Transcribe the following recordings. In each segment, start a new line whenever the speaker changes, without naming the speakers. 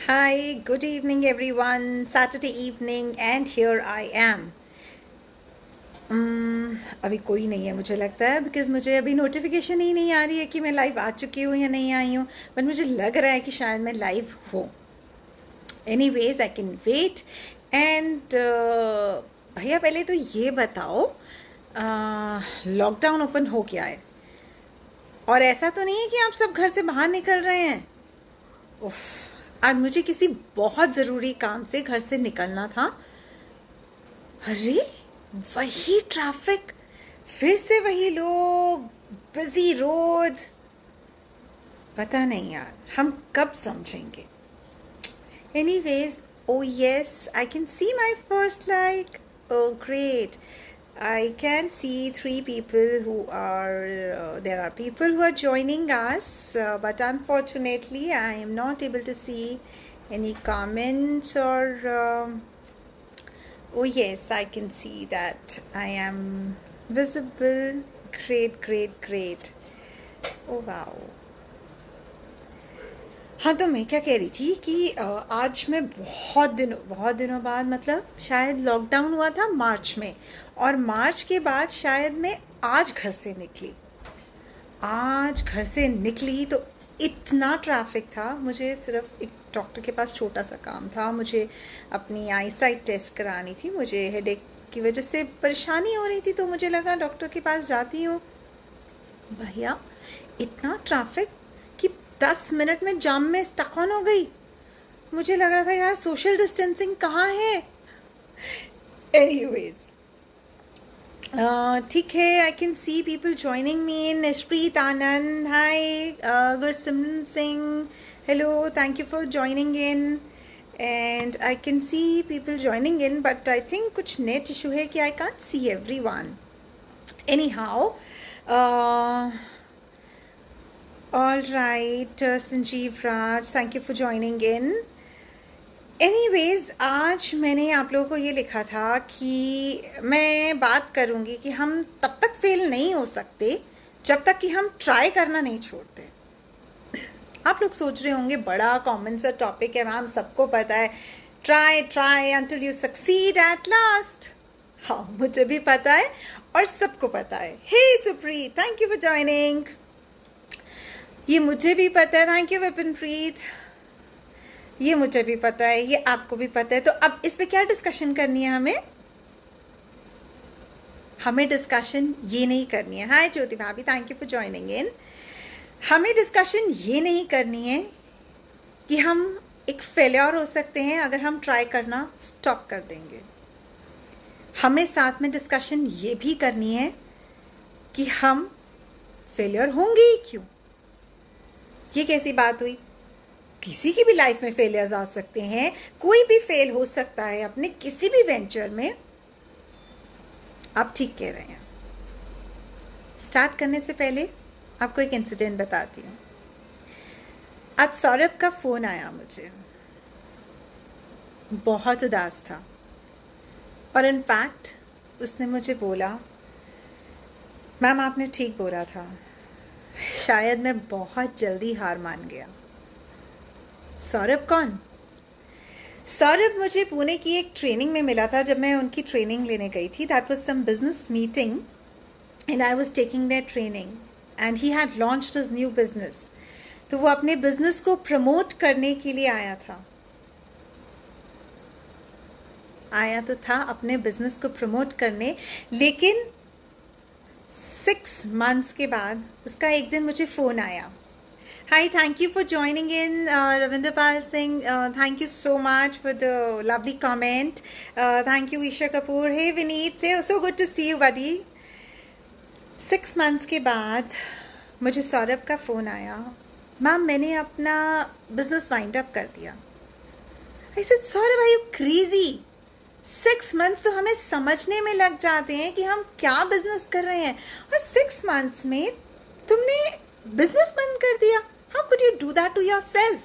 Hi, good evening, everyone. Saturday evening, and here I am. अभी कोई नहीं है मुझे लगता है बिकॉज मुझे अभी नोटिफिकेशन ही नहीं आ रही है कि मैं लाइव आ चुकी हूँ या नहीं आई हूँ बट मुझे लग रहा है कि शायद मैं लाइव हूँ. Anyways I can wait and भैया पहले तो ये बताओ लॉकडाउन ओपन हो गया है और ऐसा तो नहीं है कि आप सब घर से बाहर निकल रहे हैं. उफ, आज मुझे किसी बहुत ज़रूरी काम से घर से निकलना था. अरे वही ट्रैफिक, फिर से वही लोग, बिजी रोड्स. पता नहीं यार हम कब समझेंगे. Anyways, O yes I can see my first like. Oh great, I can see three people who are there are people who are joining us, but unfortunately I am not able to see any comments or oh yes, I can see that I am visible. Great, great, great. Oh wow. हाँ, तो मैं क्या कह रही थी कि आज मैं बहुत दिनों बाद, मतलब शायद लॉकडाउन हुआ था मार्च में, और मार्च के बाद शायद मैं आज घर से निकली तो इतना ट्रैफिक था. मुझे सिर्फ एक डॉक्टर के पास छोटा सा काम था. मुझे अपनी आई साइट टेस्ट करानी थी. मुझे हेडेक की वजह से परेशानी हो रही थी तो मुझे लगा डॉक्टर के पास जाती हूँ. भैया इतना ट्रैफिक कि 10 मिनट में जाम में स्टक ऑन हो गई. मुझे लग रहा था यार सोशल डिस्टेंसिंग कहाँ है. एनीवेज, ठीक है. I can see people joining me in. Yashpreet Anand, hi. Gursimran Singh, hello, thank you for joining in. And I can see people joining in but I think कुछ नेट इशू है कि I can't see everyone. Anyhow, all right, Sanjeev Raj, thank you for joining in. Anyways, आज मैंने आप लोगों को ये लिखा था कि मैं बात करूँगी कि हम तब तक फेल नहीं हो सकते जब तक कि हम ट्राई करना नहीं छोड़ते. आप लोग सोच रहे होंगे बड़ा कॉमन सा टॉपिक है मैम, सबको पता है. Try try until you succeed at last. हाँ, मुझे भी पता है और सबको पता है. Hey Supreet, thank you for joining. ये मुझे भी पता है. Thank you Vipinpreet. ये मुझे भी पता है, ये आपको भी पता है. तो अब इस पे क्या डिस्कशन करनी है हमें डिस्कशन ये नहीं करनी है. हाय ज्योति भाभी, थैंक यू फॉर ज्वाइनिंग इन. हमें डिस्कशन ये नहीं करनी है कि हम एक फेलियर हो सकते हैं अगर हम ट्राई करना स्टॉप कर देंगे. हमें साथ में डिस्कशन ये भी करनी है कि हम फेलियर होंगे ही क्यों. ये कैसी बात हुई. किसी की भी लाइफ में फेलियर्स आ सकते हैं. कोई भी फेल हो सकता है अपने किसी भी वेंचर में. आप ठीक कह रहे हैं. स्टार्ट करने से पहले आपको एक इंसिडेंट बताती हूँ. आज सौरभ का फ़ोन आया मुझे. बहुत उदास था और इनफैक्ट उसने मुझे बोला, मैम आपने ठीक बोला था, शायद मैं बहुत जल्दी हार मान गया. सौरभ कौन? सौरभ मुझे पुणे की एक ट्रेनिंग में मिला था जब मैं उनकी ट्रेनिंग लेने गई थी. That was some business meeting and I was taking their training and he had launched his new business. तो वो अपने बिजनेस को प्रमोट करने के लिए आया तो था अपने बिजनेस को प्रमोट करने. लेकिन 6 मंथ्स के बाद उसका एक दिन मुझे फ़ोन आया. Hi, thank you for joining in Ravindrapal Singh. Thank you so much for the lovely comment. Thank you Isha Kapoor. Hey Vineet, say so good to see you buddy. 6 months के बाद मुझे सौरभ का फ़ोन आया, मैम मैंने अपना बिजनेस वाइंड अप कर दिया. I said, Saurabh are you crazy? 6 months तो हमें समझने में लग जाते हैं कि हम क्या बिजनेस कर रहे हैं, और 6 मंथ्स में तुमने बिजनेस बंद कर दिया. How could you do that to yourself?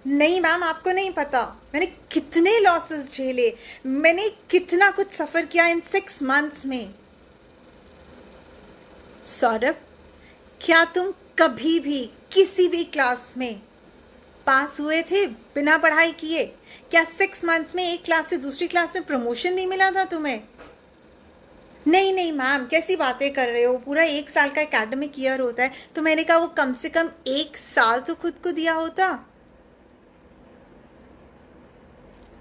नहीं मैम, आपको नहीं पता मैंने कितने लॉसेस झेले, मैंने कितना कुछ सफ़र किया इन 6 मंथ्स में. सौरभ, क्या तुम कभी भी किसी भी क्लास में पास हुए थे बिना पढ़ाई किए? क्या 6 मंथ्स में एक क्लास से दूसरी क्लास में प्रमोशन नहीं मिला था तुम्हें? नहीं नहीं मैम, कैसी बातें कर रहे हो, पूरा 1 साल का एकेडमिक ईयर होता है। तो मैंने कहा वो कम से कम 1 साल तो खुद को दिया होता।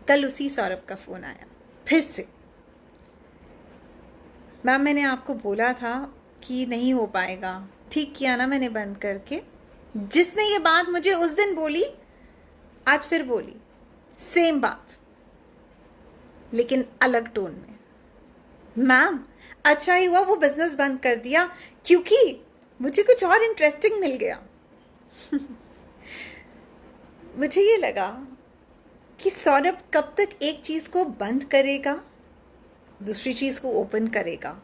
कल उसी सौरभ का फोन आया फिर से, मैम मैंने आपको बोला था कि नहीं हो पाएगा। ठीक किया ना मैंने बंद करके। जिसने ये बात मुझे उस दिन बोली आज फिर बोली, सेम बात लेकिन अलग टोन में। मैम अच्छा ही हुआ वो बिजनेस बंद कर दिया, क्योंकि मुझे कुछ और इंटरेस्टिंग मिल गया। मुझे ये लगा कि सौरभ कब तक एक चीज को बंद करेगा, दूसरी चीज को ओपन करेगा,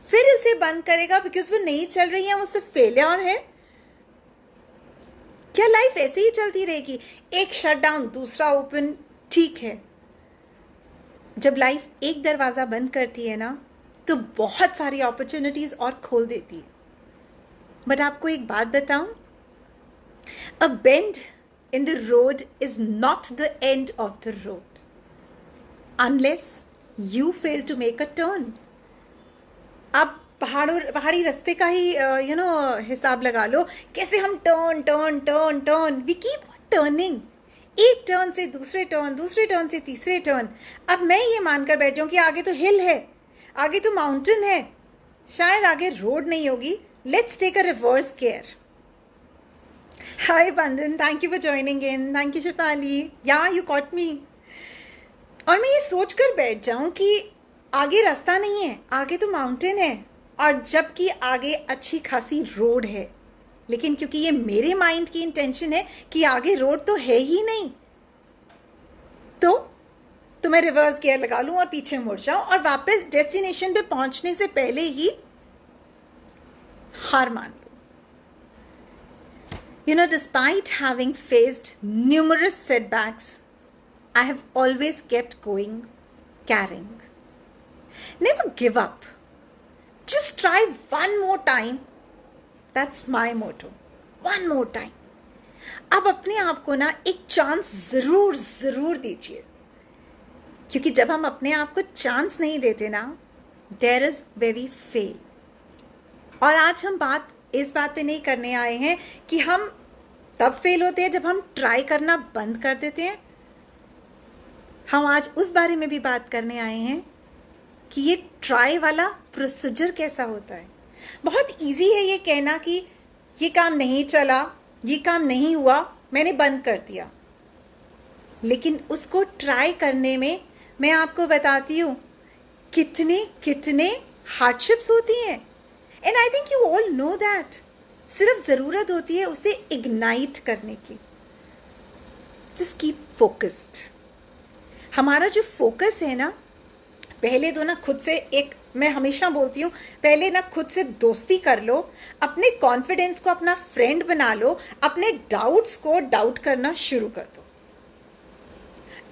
फिर उसे बंद करेगा बिकॉज वो नहीं चल रही है, वो सिर्फ फेलियर है। क्या लाइफ ऐसे ही चलती रहेगी? एक शटडाउन दूसरा ओपन, ठीक है। जब लाइफ एक दरवाजा बंद करती है ना तो बहुत सारी अपॉर्चुनिटीज और खोल देती है। बट आपको एक बात बताऊं, अ bend in the road is not the end of the road unless you fail to make a turn. आप पहाड़ी रास्ते का ही हिसाब लगा लो, कैसे हम turn turn turn turn, we keep on turning, एक टर्न से दूसरे टर्न, दूसरे टर्न से तीसरे टर्न। अब मैं ये मानकर बैठ जाऊं कि आगे तो हिल है, आगे तो माउंटेन है, शायद आगे रोड नहीं होगी। Let's take a reverse care. Hi Bandhan, thank you for joining in. Thank you Shefali. Yeah, you caught me. और मैं ये सोच कर बैठ जाऊं कि आगे रास्ता नहीं है, आगे तो माउंटेन है, और जबकि आगे अच्छी खासी रोड है, लेकिन क्योंकि ये मेरे माइंड की इंटेंशन है कि आगे रोड तो है ही नहीं, तो मैं रिवर्स गियर लगा लूं और पीछे मुड़ जाऊं और वापस डेस्टिनेशन पे पहुंचने से पहले ही हार मान लूं। You know, despite having faced numerous setbacks, I have always kept going, carrying. Never give up. Just try one more time. That's my motto. One more time. अब अपने आप को ना एक चांस जरूर जरूर दीजिए, क्योंकि जब हम अपने आप को चांस नहीं देते ना, there is where we fail. और आज हम इस बात पे नहीं करने आए हैं कि हम तब फेल होते हैं जब हम ट्राई करना बंद कर देते हैं। हम आज उस बारे में भी बात करने आए हैं कि ये ट्राई वाला प्रोसीजर कैसा होता है। बहुत इजी है ये कहना कि ये काम नहीं चला, ये काम नहीं हुआ, मैंने बंद कर दिया, लेकिन उसको ट्राई करने में मैं आपको बताती हूँ कितने कितने हार्डशिप्स होती हैं। And I think you all know that. सिर्फ ज़रूरत होती है उसे इग्नाइट करने की। Just keep focused. हमारा जो फोकस है ना, पहले तो ना खुद से मैं हमेशा बोलती हूँ, पहले ना खुद से दोस्ती कर लो, अपने कॉन्फिडेंस को अपना फ्रेंड बना लो, अपने डाउट्स को डाउट करना शुरू कर दो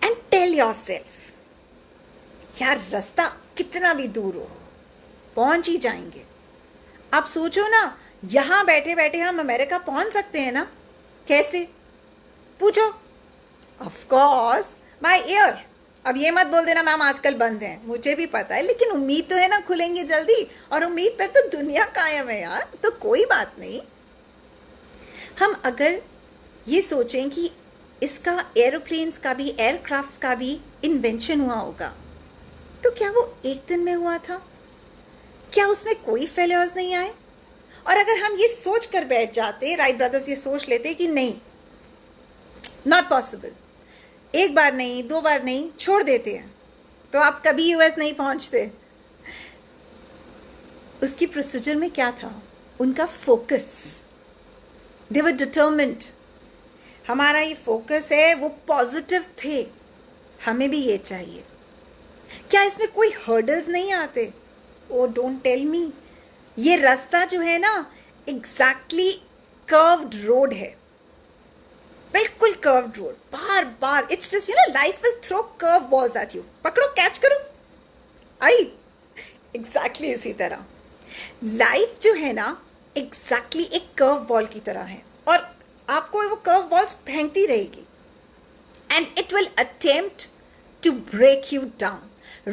एंड टेल योरसेल्फ, यार रास्ता कितना भी दूर हो पहुंच ही जाएंगे। आप सोचो ना, यहां बैठे बैठे हम अमेरिका पहुंच सकते हैं ना? कैसे? पूछो। Of course by air. अब ये मत बोल देना मैम आजकल बंद हैं, मुझे भी पता है, लेकिन उम्मीद तो है ना खुलेंगे जल्दी, और उम्मीद पर तो दुनिया कायम है यार, तो कोई बात नहीं। हम अगर ये सोचें कि इसका एरोप्लेन्स का भी, एयरक्राफ्ट्स का भी इन्वेंशन हुआ होगा, तो क्या वो एक दिन में हुआ था? क्या उसमें कोई फेलियर्स नहीं आए? और अगर हम ये सोच कर बैठ जाते, राइट ब्रदर्स ये सोच लेते कि नहीं, नॉट पॉसिबल, एक बार नहीं, 2 बार नहीं, छोड़ देते हैं, तो आप कभी यूएस नहीं पहुंचते। उसकी प्रोसीजर में क्या था? उनका फोकस। दे वर डिटर्मिन्ड। हमारा ये फोकस है, वो पॉजिटिव थे। हमें भी ये चाहिए। क्या इसमें कोई हर्डल्स नहीं आते? Oh don't tell me. ये रास्ता जो है ना, एग्जैक्टली कर्व्ड रोड है, बिल्कुल कर्व्ड रोड, बार बार। It's just life will throw curve balls at you, पकड़ो, कैच करो, आई। एग्जैक्टली इसी तरह लाइफ जो है ना, एग्जैक्टली एक कर्व बॉल की तरह है। और आपको वो कर्व बॉल्स फेंकती रहेगी and it will attempt to break you down.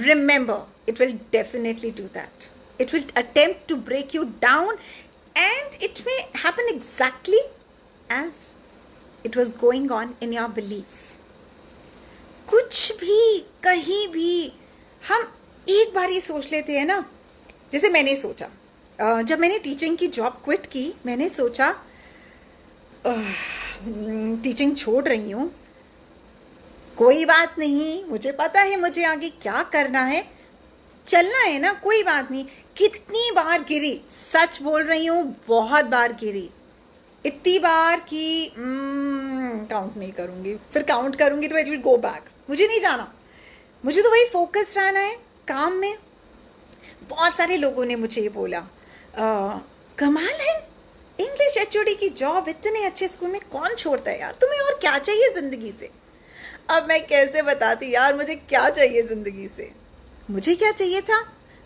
Remember, it will definitely do that. It will attempt to break you down and it may happen exactly as it was going on in your belief. कुछ भी कहीं भी हम एक बार ये सोच लेते हैं ना, जैसे मैंने सोचा जब मैंने टीचिंग की जॉब क्विट की, मैंने सोचा टीचिंग छोड़ रही हूँ, कोई बात नहीं, मुझे पता है मुझे आगे क्या करना है, चलना है ना, कोई बात नहीं। कितनी बार गिरी, सच बोल रही हूँ, बहुत बार गिरी, इतनी बार कि काउंट नहीं करूँगी, फिर काउंट करूँगी तो इट विल गो बैक। मुझे नहीं जाना, मुझे तो वही फोकस रहना है काम में। बहुत सारे लोगों ने मुझे ये बोला कमाल है, इंग्लिश एचओडी की जॉब इतने अच्छे स्कूल में कौन छोड़ता है यार, तुम्हें और क्या चाहिए ज़िंदगी से। अब मैं कैसे बताती यार मुझे क्या चाहिए ज़िंदगी से। मुझे क्या चाहिए था,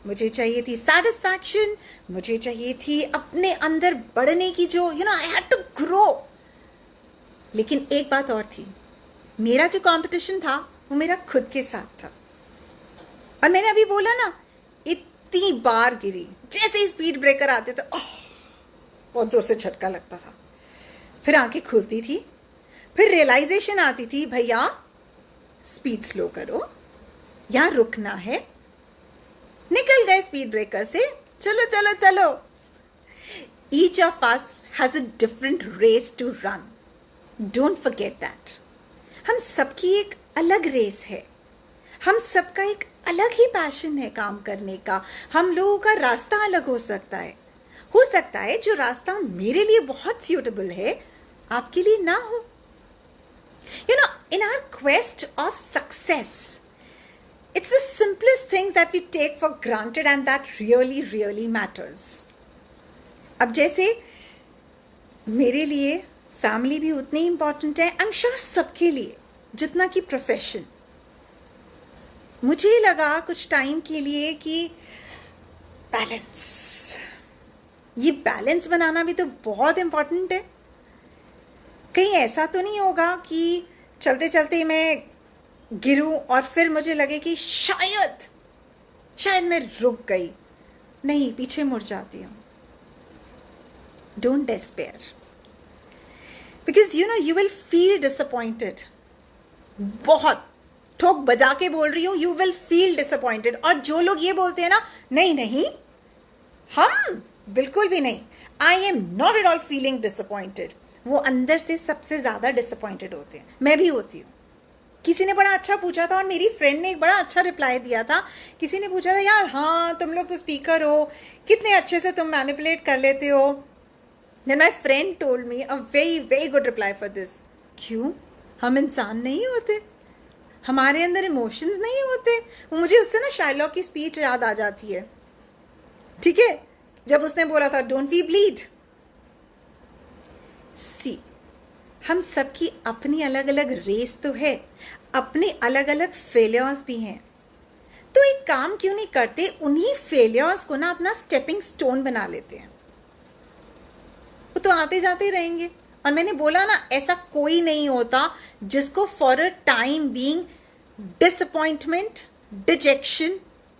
मुझे चाहिए थी सेटिस्फैक्शन, मुझे चाहिए थी अपने अंदर बढ़ने की, जो आई हैड टू ग्रो। लेकिन एक बात और थी, मेरा जो कंपटीशन था वो मेरा खुद के साथ था। और मैंने अभी बोला ना, इतनी बार गिरी, जैसे ही स्पीड ब्रेकर आते थे बहुत जोर से झटका लगता था, फिर आंखें खुलती थी, फिर रियलाइजेशन आती थी भैया स्पीड स्लो करो, यहाँ रुकना है, निकल गए स्पीड ब्रेकर से, चलो चलो चलो। Each of us has a different race to run, don't forget that. हम सबकी एक अलग रेस है, हम सबका एक अलग ही पैशन है काम करने का, हम लोगों का रास्ता अलग हो सकता है जो रास्ता मेरे लिए बहुत सूटेबल है आपके लिए ना हो। In our quest of success, it's the simplest things that we take for granted and that really, really matters. अब जैसे मेरे लिए फैमिली भी उतनी इम्पॉर्टेंट है, आई एम श्योर सबके लिए, जितना कि प्रोफेशन। मुझे लगा कुछ टाइम के लिए कि ये बैलेंस बनाना भी तो बहुत इम्पॉर्टेंट है। कहीं ऐसा तो नहीं होगा कि चलते चलते मैं गिरूं और फिर मुझे लगे कि शायद मैं रुक गई, नहीं, पीछे मुड़ जाती हूँ। Don't despair, because you will feel disappointed. बहुत ठोक बजा के बोल रही हूँ, यू विल फील डिसअपॉइंटेड। और जो लोग ये बोलते हैं ना, नहीं हम बिल्कुल भी नहीं, I am not at all feeling disappointed, वो अंदर से सबसे ज़्यादा डिसअपॉइंटेड होते हैं। मैं भी होती हूँ। किसी ने बड़ा अच्छा पूछा था और मेरी फ्रेंड ने एक बड़ा अच्छा रिप्लाई दिया था। किसी ने पूछा था, यार हाँ तुम लोग तो स्पीकर हो, कितने अच्छे से तुम मैनिपुलेट कर लेते हो। Then my friend told me a very very good reply for this. क्यों? हम इंसान नहीं होते, हमारे अंदर इमोशंस नहीं होते? मुझे उससे ना शाइलॉक की स्पीच याद आ जाती है, ठीक है, जब उसने बोला था डोंट वी ब्लीड। सी, हम सबकी अपनी अलग अलग रेस तो है, अपने अलग अलग फेलियर्स भी हैं। तो एक काम क्यों नहीं करते, उन्हीं फेलियर्स को ना अपना स्टेपिंग स्टोन बना लेते हैं। वो तो आते जाते रहेंगे। और मैंने बोला ना, ऐसा कोई नहीं होता जिसको for a time being disappointment, detection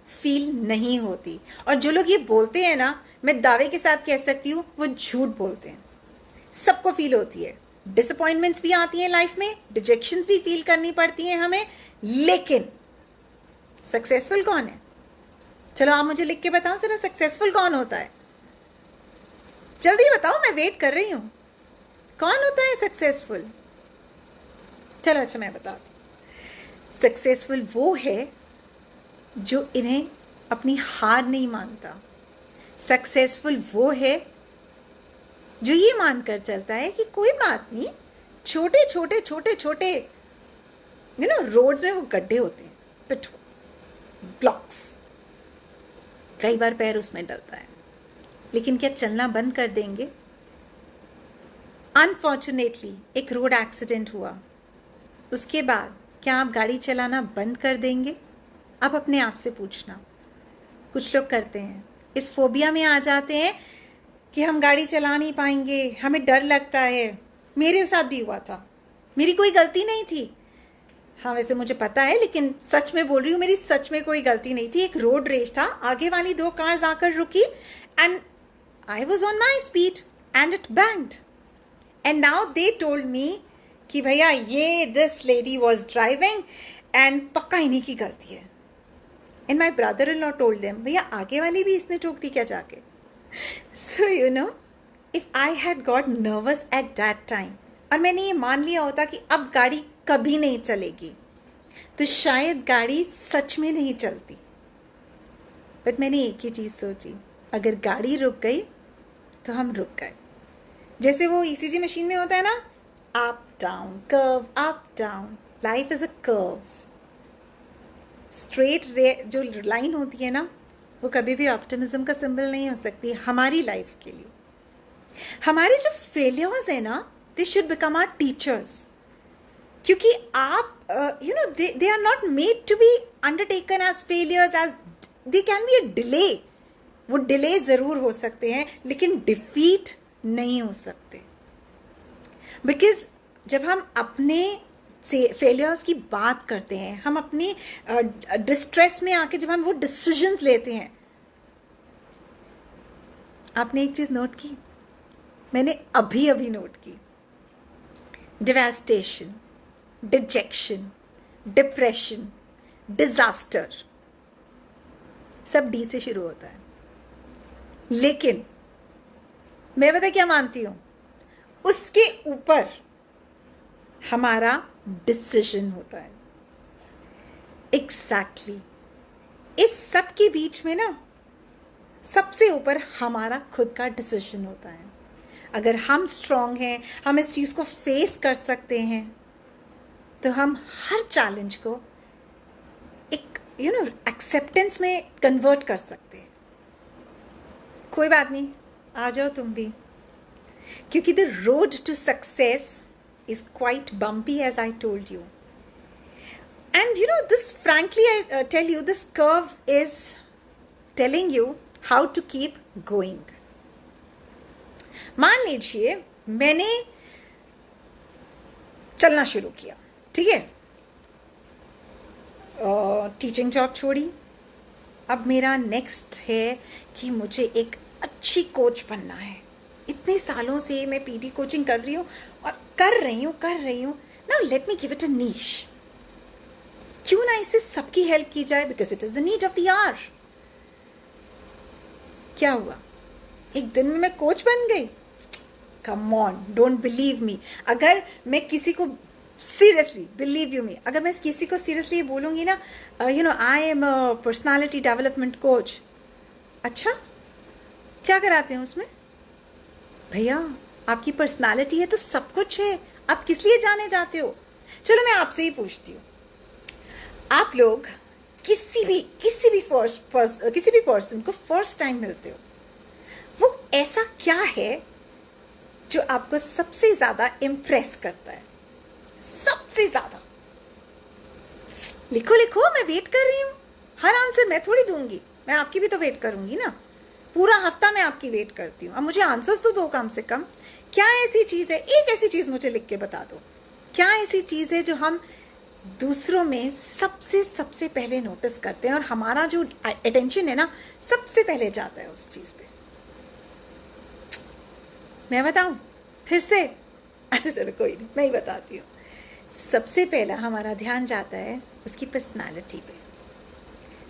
feel नहीं होती। और जो लोग ये बोलते हैं ना, मैं दावे के साथ कह सकती हूँ वो झूठ बोलते हैं। सबको फील होती है, डिसअपॉइंटमेंट्स भी आती हैं लाइफ में, डिजेक्शंस भी फील करनी पड़ती हैं हमें। लेकिन सक्सेसफुल कौन है? चलो आप मुझे लिख के बताओ जरा, सक्सेसफुल कौन होता है? जल्दी बताओ, मैं वेट कर रही हूँ। कौन होता है सक्सेसफुल? चलो अच्छा मैं बताती हूँ। सक्सेसफुल वो है जो इन्हें अपनी हार नहीं मानता। सक्सेसफुल वो है जो ये मानकर चलता है कि कोई बात नहीं, छोटे छोटे रोड्स में वो गड्ढे होते हैं, पिटहोल्स, ब्लॉक्स, कई बार पैर उसमें डलता है, लेकिन क्या चलना बंद कर देंगे? अनफॉर्चुनेटली एक रोड एक्सीडेंट हुआ, उसके बाद क्या आप गाड़ी चलाना बंद कर देंगे? आप अपने आप से पूछना। कुछ लोग करते हैं, इस फोबिया में आ जाते हैं कि हम गाड़ी चला नहीं पाएंगे, हमें डर लगता है। मेरे साथ भी हुआ था, मेरी कोई गलती नहीं थी। हाँ वैसे मुझे पता है, लेकिन सच में बोल रही हूँ, मेरी सच में कोई गलती नहीं थी। एक रोड रेज था, आगे वाली 2 कार्स आकर रुकी and I was on my speed and it banked and now they told me कि भैया ये this lady was driving and पक्का इन्हीं की गलती है। And my brother in law told them, भैया आगे वाली भी इसने ठोक दी क्या जाके। So you know, if I had got nervous at that time और मैंने ये मान लिया होता कि अब गाड़ी कभी नहीं चलेगी, तो शायद गाड़ी सच में नहीं चलती। बट मैंने एक ही चीज़ सोची, अगर गाड़ी रुक गई तो हम रुक गए। जैसे वो ईसीजी मशीन में होता है ना, up down curve, up down. Life is a curve. Straight जो लाइन होती है ना, वो कभी भी ऑप्टिमिज्म का सिंबल नहीं हो सकती हमारी लाइफ के लिए। हमारे जो फेलियर्स है ना, they should become our teachers, क्योंकि आप you know they are not made to be undertaken as failures, as they can be a delay. वो डिले ज़रूर हो सकते हैं, लेकिन डिफीट नहीं हो सकते। बिकॉज जब हम अपने फेलियर्स की बात करते हैं, हम अपनी डिस्ट्रेस में आके जब हम वो डिसीजंस लेते हैं, आपने एक चीज़ नोट की, मैंने अभी अभी नोट की, डिवेस्टेशन, डिजेक्शन, डिप्रेशन, डिजास्टर, सब डी से शुरू होता है। लेकिन मैं पता क्या मानती हूं, उसके ऊपर हमारा डिसीजन होता है। एग्जैक्टली इस सब के बीच में ना, सबसे ऊपर हमारा खुद का डिसीजन होता है। अगर हम स्ट्रांग हैं, हम इस चीज़ को फेस कर सकते हैं, तो हम हर चैलेंज को एक एक्सेप्टेंस में कन्वर्ट कर सकते हैं। कोई बात नहीं, आ जाओ तुम भी, क्योंकि the road to success is quite bumpy, as I told you. And this, frankly, I tell you, this curve is telling you how to keep going. मान लीजिए मैंने चलना शुरू किया, ठीक है, टीचिंग जॉब छोड़ी। अब मेरा नेक्स्ट है कि मुझे एक अच्छी कोच बनना है। इतने सालों से मैं पीटी कोचिंग कर रही हूँ और कर रही हूँ। Now let me give it a niche. क्यों ना इससे सबकी हेल्प की जाए, because it is the need of the hour. क्या हुआ, एक दिन में मैं कोच बन गई? Come on, don't believe me. अगर मैं किसी को सीरियसली, बिलीव यू मी, अगर मैं किसी को सीरियसली बोलूंगी ना, I am a personality development coach, अच्छा क्या कराते हैं उसमें? भैया आपकी पर्सनालिटी है तो सब कुछ है, आप किस लिए जाने जाते हो? चलो मैं आपसे ही पूछती हूँ, आप लोग किसी भी पर्सन को फर्स्ट टाइम मिलते हो, वो ऐसा क्या है जो आपको सबसे ज्यादा इम्प्रेस करता है? सबसे ज्यादा लिखो, मैं वेट कर रही हूँ। हर आंसर मैं थोड़ी दूंगी, मैं आपकी भी तो वेट करूंगी ना। पूरा हफ्ता मैं आपकी वेट करती हूँ, अब मुझे आंसर्स तो दो कम से कम। क्या ऐसी चीज़ है, एक ऐसी चीज़ मुझे लिख के बता दो, क्या ऐसी चीज़ है जो हम दूसरों में सबसे पहले नोटिस करते हैं और हमारा जो अटेंशन है ना, सबसे पहले जाता है उस चीज़ पे? मैं बताऊँ फिर से? अच्छा चलो कोई नहीं, मैं ही बताती हूँ। सबसे पहला हमारा ध्यान जाता है उसकी पर्सनालिटी पे।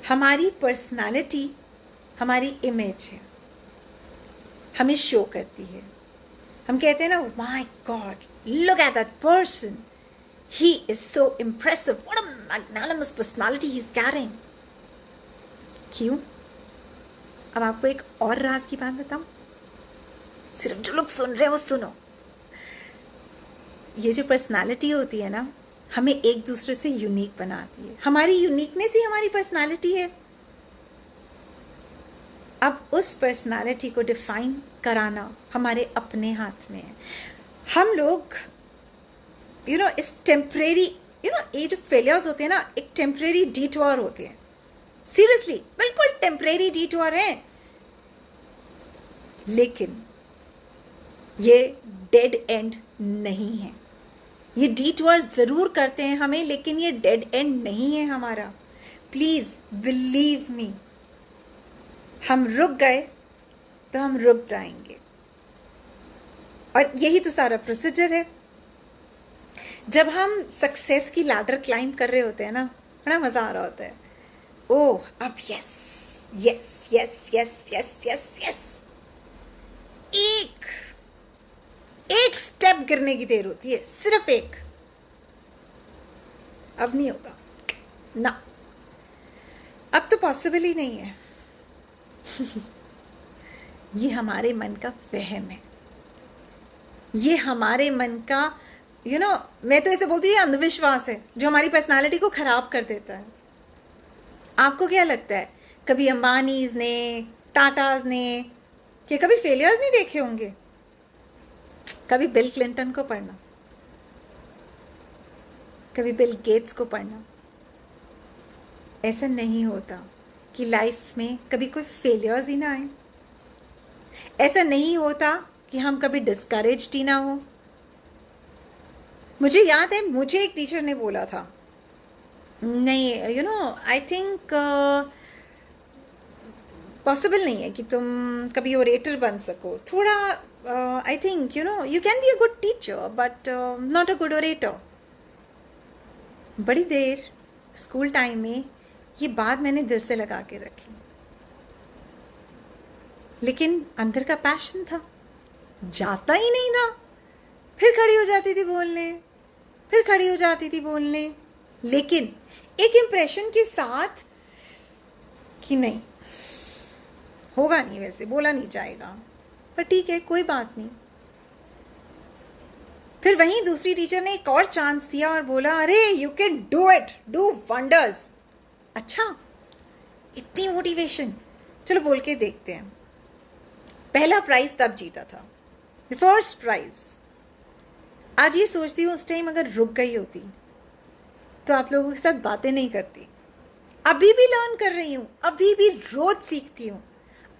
हमारी पर्सनालिटी हमारी इमेज है, हमें शो करती है। हम कहते हैं ना, my God, look at that person, he is so impressive, what a magnanimous personality he is carrying. क्यों? अब आपको एक और राज की बात बताऊं, सिर्फ जो लोग सुन रहे हैं वो सुनो। ये जो पर्सनालिटी होती है ना, हमें एक दूसरे से यूनिक बनाती है। हमारी यूनिकनेस ही हमारी पर्सनालिटी है। अब उस पर्सनालिटी को डिफाइन कराना हमारे अपने हाथ में है। हम लोग इस टेम्परेरी ये जो फेलियर्स होते हैं ना, एक टेम्परेरी डिटोर होते हैं। सीरियसली बिल्कुल टेम्परेरी डिटोर है। लेकिन ये डेड एंड नहीं है। ये डिटूर ज़रूर करते हैं हमें, लेकिन ये डेड एंड नहीं है हमारा। प्लीज़ बिलीव मी, हम रुक गए तो हम रुक जाएंगे, और यही तो सारा प्रोसीजर है। जब हम सक्सेस की लैडर क्लाइंब कर रहे होते हैं ना, बड़ा मज़ा आ रहा होता है। ओह अब yes yes yes yes yes yes yes, एक स्टेप गिरने की देर होती है, सिर्फ एक। अब नहीं होगा ना, अब तो पॉसिबल ही नहीं है। ये हमारे मन का वहम है, ये हमारे मन का मैं तो ऐसे बोलती हूँ, ये अंधविश्वास है जो हमारी पर्सनालिटी को खराब कर देता है। आपको क्या लगता है, कभी अंबानीज ने, टाटाज ने कि कभी फेलियर्स नहीं देखे होंगे? कभी बिल क्लिंटन को पढ़ना, कभी बिल गेट्स को पढ़ना। ऐसा नहीं होता कि लाइफ में कभी कोई फेलियर्स ही ना आए। ऐसा नहीं होता कि हम कभी डिस्करेज्ड ही ना हो। मुझे याद है, मुझे एक टीचर ने बोला था, नहीं आई थिंक पॉसिबल नहीं है कि तुम कभी ओरेटर बन सको। थोड़ा I think you can be a good teacher but not a good orator. बड़ी देर स्कूल टाइम में ये बात मैंने दिल से लगा के रखी, लेकिन अंदर का पैशन था, जाता ही नहीं था। फिर खड़ी हो जाती थी बोलने, फिर खड़ी हो जाती थी बोलने, लेकिन एक इम्प्रेशन के साथ कि नहीं होगा, नहीं वैसे बोला नहीं जाएगा, पर ठीक है कोई बात नहीं। फिर वहीं दूसरी टीचर ने एक और चांस दिया और बोला, अरे you can do it, do wonders. अच्छा, इतनी मोटिवेशन, चलो बोल के देखते हैं। पहला प्राइज तब जीता था, द फर्स्ट प्राइज। आज ये सोचती हूँ, उस टाइम अगर रुक गई होती तो आप लोगों के साथ बातें नहीं करती। अभी भी लर्न कर रही हूँ, अभी भी रोज सीखती हूँ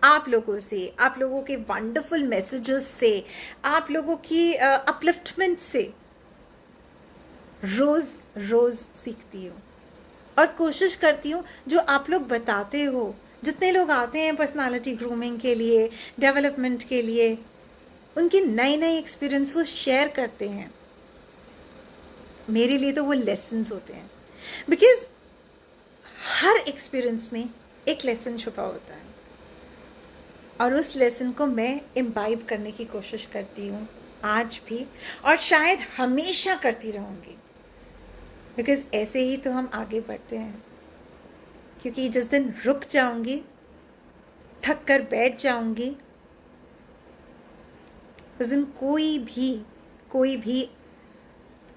आप लोगों से, आप लोगों के वंडरफुल मैसेजेस से, आप लोगों की अपलिफ्टमेंट से रोज रोज सीखती हूँ और कोशिश करती हूँ जो आप लोग बताते हो। जितने लोग आते हैं पर्सनालिटी ग्रूमिंग के लिए, डेवलपमेंट के लिए, उनके नए नए एक्सपीरियंस वो शेयर करते हैं। मेरे लिए तो वो लेसन्स होते हैं, बिकॉज हर एक्सपीरियंस में एक लेसन छुपा होता है, और उस लेसन को मैं इम्बाइब करने की कोशिश करती हूँ आज भी, और शायद हमेशा करती रहूँगी, बिकॉज ऐसे ही तो हम आगे बढ़ते हैं। क्योंकि जिस दिन रुक जाऊँगी, थक कर बैठ जाऊँगी, उस दिन कोई भी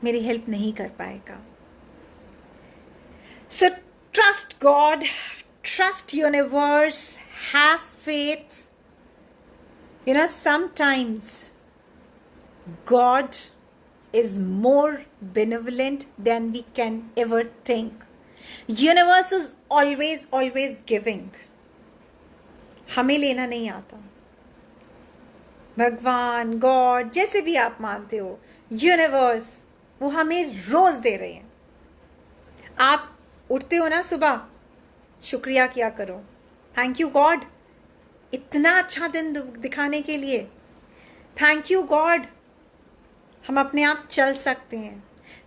मेरी हेल्प नहीं कर पाएगा। So trust God, trust universe, have faith. Sometimes God is more benevolent than we can ever think. Universe is always giving. हमें लेना नहीं आता। भगवान, गॉड, जैसे भी आप मानते हो, यूनिवर्स, वो हमें रोज दे रहे हैं। आप उठते हो ना सुबह, शुक्रिया किया करो। थैंक यू गॉड, इतना अच्छा दिन दिखाने के लिए। थैंक यू गॉड, हम अपने आप चल सकते हैं।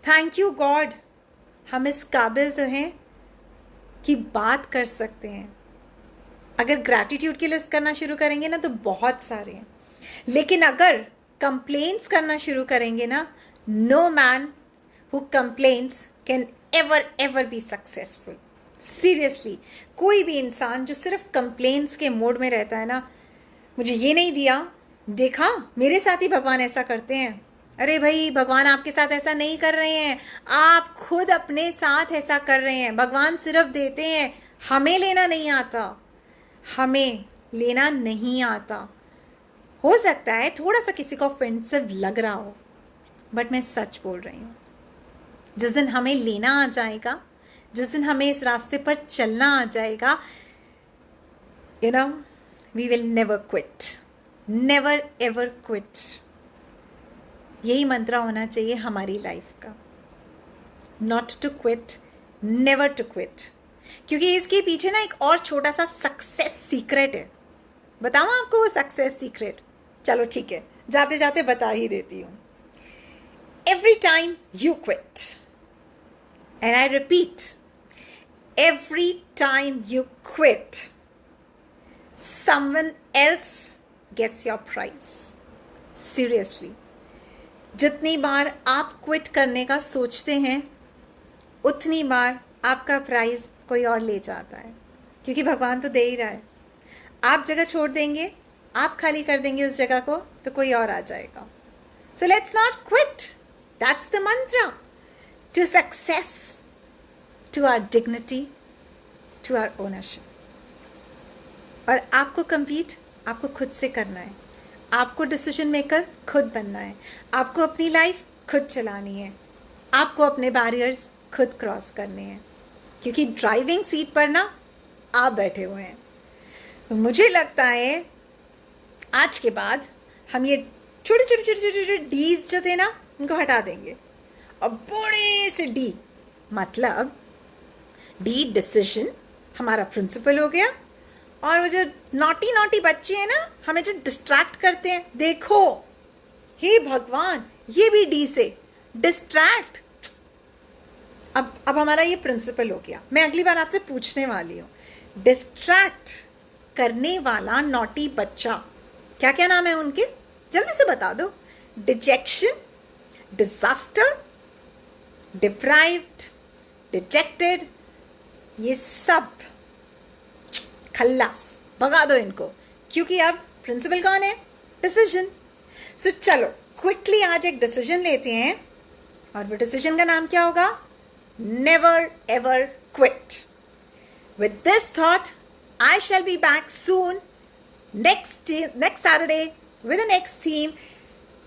थैंक यू गॉड, हम इस काबिल तो हैं कि बात कर सकते हैं। अगर ग्रैटिट्यूड की लिस्ट करना शुरू करेंगे ना तो बहुत सारे हैं, लेकिन अगर कंप्लेंट्स करना शुरू करेंगे ना, no man who complains can ever be successful. Seriously, कोई भी इंसान जो सिर्फ कंप्लेंट्स के मोड में रहता है ना, मुझे ये नहीं दिया, देखा मेरे साथ ही भगवान ऐसा करते हैं। अरे भाई, भगवान आपके साथ ऐसा नहीं कर रहे हैं, आप खुद अपने साथ ऐसा कर रहे हैं। भगवान सिर्फ देते हैं, हमें लेना नहीं आता, हमें लेना नहीं आता। हो सकता है थोड़ा सा किसी को ऑफेंसिव लग रहा हो, बट मैं सच बोल रही हूँ, जिस दिन हमें लेना आ जाएगा, जिस दिन हमें इस रास्ते पर चलना आ जाएगा, we will never quit, never ever quit. यही मंत्र होना चाहिए हमारी लाइफ का, not to quit, never to quit. क्योंकि इसके पीछे ना एक और छोटा सा सक्सेस सीक्रेट है। बताऊँ आपको वो सक्सेस सीक्रेट? चलो ठीक है, जाते जाते बता ही देती हूँ। Every time you quit, and I repeat, every time you quit, someone else gets your prize. Seriously, जितनी बार आप क्विट करने का सोचते हैं उतनी बार आपका प्राइज कोई और ले जाता है, क्योंकि भगवान तो दे ही रहा है। आप जगह छोड़ देंगे, आप खाली कर देंगे उस जगह को, तो कोई और आ जाएगा। So let's not quit, that's the mantra to success, to our dignity, to our ownership. और आपको कंपीट आपको खुद से करना है, आपको डिसीजन मेकर खुद बनना है, आपको अपनी लाइफ खुद चलानी है, आपको अपने बैरियर्स खुद क्रॉस करने हैं, क्योंकि ड्राइविंग सीट पर ना आप बैठे हुए हैं। तो मुझे लगता है आज के बाद हम ये छोटे छोटे छोटे छोटे छोटे डीज जो थे ना, उनको हटा देंगे और बड़े से डी, मतलब डी डिसीजन हमारा प्रिंसिपल हो गया। और वो जो नॉटी नॉटी बच्चे हैं ना, हमें जो डिस्ट्रैक्ट करते हैं, देखो हे भगवान, ये भी डी से डिस्ट्रैक्ट। अब हमारा ये प्रिंसिपल हो गया। मैं अगली बार आपसे पूछने वाली हूँ, डिस्ट्रैक्ट करने वाला नॉटी बच्चा, क्या क्या नाम है उनके, जल्दी से बता दो। डिजेक्शन, डिजास्टर, डिप्राइव्ड, डिजेक्टेड, ये सब खल्लास, भगा दो इनको, क्योंकि अब प्रिंसिपल कौन है? डिसीजन। सो चलो क्विकली आज एक डिसीजन लेते हैं, और वो डिसीजन का नाम क्या होगा? Never ever quit. With this thought I shall be back soon next Saturday with the next theme.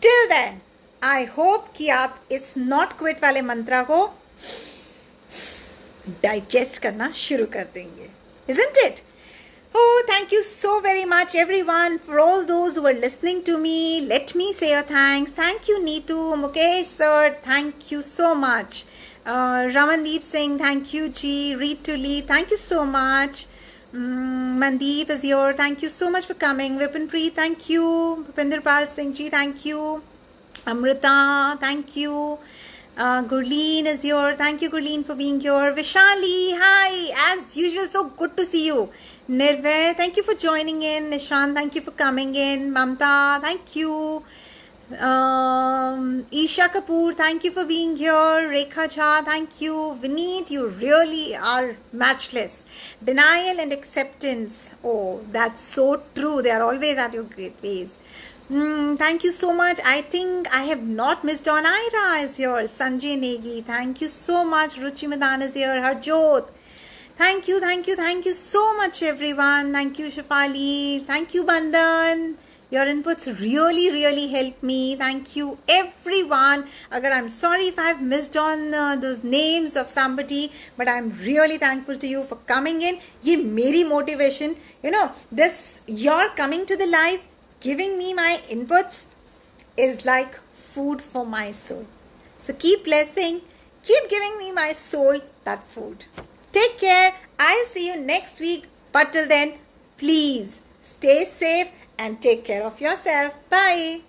Till then I hope कि आप इस नॉट क्विट वाले मंत्र को डाइजेस्ट करना शुरू कर देंगे, isn't it? Oh, thank you so very much everyone, for all those who are listening to me. Let me say a thanks. Thank you Neetu, Mukesh sir, thank you so much. Ramandeep Singh, thank you ji. Ritu Lee, thank you so much. Mandeep is here, thank you so much for coming. Vipinpreet, thank you. Bhupendrapal Singh ji, thank you. Amrita, thank you. Gurleen is here. Thank you, Gurleen, for being here. Vishali, hi. As usual, so good to see you. Nirvair, thank you for joining in. Nishan, thank you for coming in. Mamta, thank you. Isha Kapoor, thank you for being here. Rekha Jha, thank you. Vineet, you really are matchless. Denial and acceptance. Oh, that's so true. They are always at your great ways. Thank you so much. I think I have not missed on. Ira is here. Sanjay Negi, thank you so much. Ruchi Madan is here. Harjot, thank you, thank you, thank you so much everyone. Thank you Shafali, thank you Bandan. Your inputs really really help me. Thank you everyone. Agar I'm sorry if I have missed on those names of somebody, but I'm really thankful to you for coming in. Ye meri motivation, you know, this you're coming to the live, giving me my inputs is like food for my soul. So keep blessing, keep giving me my soul that food. Take care. I'll see you next week. But till then, please stay safe and take care of yourself. Bye.